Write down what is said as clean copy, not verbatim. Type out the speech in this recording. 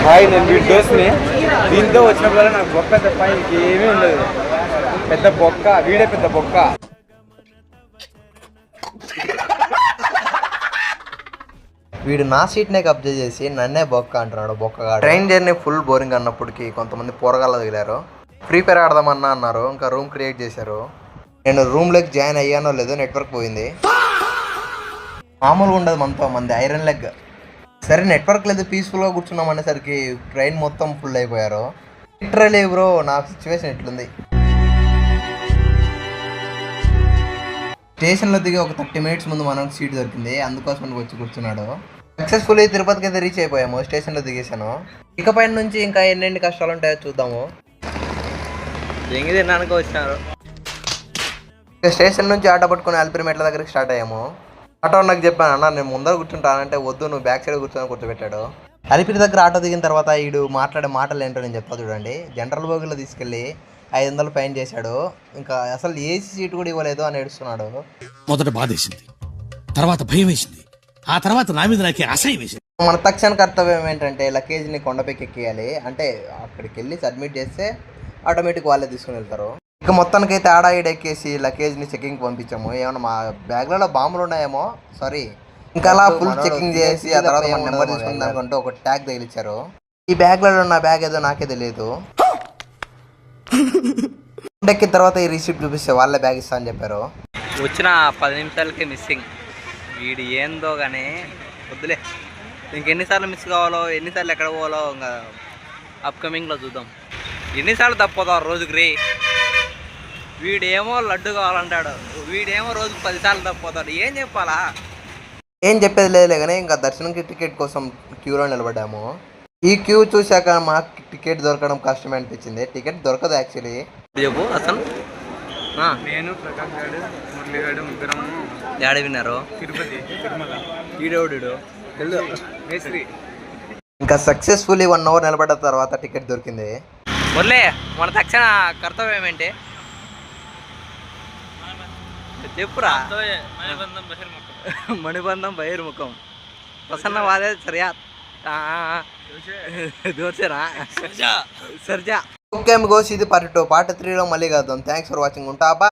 Hi, నేను వీడి దోస్తుని. దీంతో వచ్చినప్పుడు నాకు బొక్క తప్ప ఇంకేమీ ఉండదు. పెద్ద బొక్క, వీడే పెద్ద బొక్క. వీడు నా సీట్నే కబ్జా చేసి నన్నే బొక్క అంటున్నాడు. బొక్కగా ట్రైన్ జర్నీ ఫుల్ బోరింగ్ అన్నప్పటికీ కొంతమంది పోరగాళ్ళు తగిలారు. ఫ్రీ ఫైర్ ఆడదామన్నా అన్నారు. ఇంకా రూమ్ క్రియేట్ చేశారు. నేను రూమ్లోకి జాయిన్ అయ్యానో లేదో నెట్వర్క్ పోయింది. మామూలుగా ఉండదు మనతో, మంది ఐరన్ లెగ్. సరే నెట్వర్క్ లేదు, పీస్ఫుల్గా కూర్చున్నాం అనేసరికి ట్రైన్ మొత్తం ఫుల్ అయిపోయారు. లిటరలీ బ్రో నా సిచ్యువేషన్ ఎట్లుంది. స్టేషన్లో దిగి ఒక 30 మినిట్స్ ముందు మనకు సీట్ దొరికింది. అందుకోసం వచ్చి కూర్చున్నాడు. సక్సెస్ఫుల్లీ తిరుపతికి అయితే రీచ్ అయిపోయాము. స్టేషన్లో దిగేశాను. ఇకపై నుంచి ఇంకా ఎన్నెన్ని కష్టాలు ఉంటాయో చూద్దాము. ఎంగి తిన్నానికి వచ్చినారు. ఇక స్టేషన్ నుంచి ఆటో పట్టుకుని అలిపిరి మెట్ల దగ్గరికి స్టార్ట్ అయ్యాము. ఆటో నాకు చెప్పాను, అన్న నేను ముందర కూర్చుంటానంటే వద్దు, నువ్వు బ్యాక్ సైడ్ కూర్చొని కూర్చోబెట్టాడు. అలిపిరి దగ్గర ఆటో దిగిన తర్వాత వీడు మాట్లాడే మాటలు ఏంటో నేను చెప్తా చూడండి. జనరల్ బోగిలో తీసుకెళ్ళి 500 ఫైన్ చేశాడు. ఇంకా అసలు ఏసీ సీట్ కూడా ఇవ్వలేదు అని ఏడుస్తున్నాడు. మొదట బాధేసింది, తర్వాత భయం వేసింది, ఆ తర్వాత నా మీద నాకే అసహ్యం వేసింది. మన తక్షణ కర్తవ్యం ఏంటంటే లగేజ్ని కొండపైకి ఎక్కియాలి. అంటే అక్కడికి వెళ్ళి సబ్మిట్ చేస్తే ఆటోమేటిక్ వాళ్ళే తీసుకుని వెళ్తారు. ఇక మొత్తానికైతే ఆడ ఈడ ఎక్కేసి లగేజ్ని చెకింగ్ పంపించాము. ఏమన్నా మా బ్యాగ్లలో బాంబులు ఉన్నాయేమో, సారీ. ఇంకా అలా ఫుల్ చెకింగ్ చేసి ఆ తర్వాత నెంబర్ తీసుకుని దానికంటూ ఒక ట్యాగ్ తగిలిచ్చారు. ఈ బ్యాగ్లలో నా బ్యాగ్ ఏదో నాకే తెలియదు. ఎక్కిన తర్వాత ఈ రిసిప్ట్ చూపిస్తే వాళ్ళే బ్యాగ్ ఇస్తా అని చెప్పారు. వచ్చిన 10 నిమిషాలకే మిస్సింగ్. వీడు ఏందో కానీ వద్దులే. ఇంకెన్నిసార్లు మిస్ కావాలో, ఎన్నిసార్లు ఎక్కడ పోవాలో ఇంకా అప్కమింగ్లో చూద్దాం. ఎన్నిసార్లు తప్పవుతావు రోజుకి రే. వీడేమో లడ్డు కావాలంటాడు, వీడేమో రోజుకు 10 సార్లు తప్పవుతాడు. ఏం చెప్పాలా? ఏం చెప్పేది లేదులే కానీ ఇంకా దర్శనంకి టికెట్ కోసం క్యూలో నిలబడ్డాము. ఈ క్యూ చూశాక మాకు టికెట్ దొరకడం కష్టమే అనిపించింది. టికెట్ దొరకదు యాక్చువల్లీ. చెప్పు అసలు. నేను ప్రకాష్ గారు, మురళి గారు ముగ్గురము ఏడ విన్నారు? తిరుపతి, తిరుమల. వీడోడు మేస్త్రి. ఇంకా సక్సెస్ఫుల్లీ 1 అవర్ నిలబడ్డ తర్వాత టికెట్ దొరికింది. మురళి, మన తక్షణ కర్తవ్యం ఏంటి చెప్పురా? మణిబంధం బహిర్ముఖం. ప్రసన్న వాదే సరియా దోర్చరా సర్జా. ఓకే గోస్, ఇది పార్ట్ 2. పార్ట్ 3లో మళ్ళీ కలుద్దాం. Thanks for watching. ఉంటా.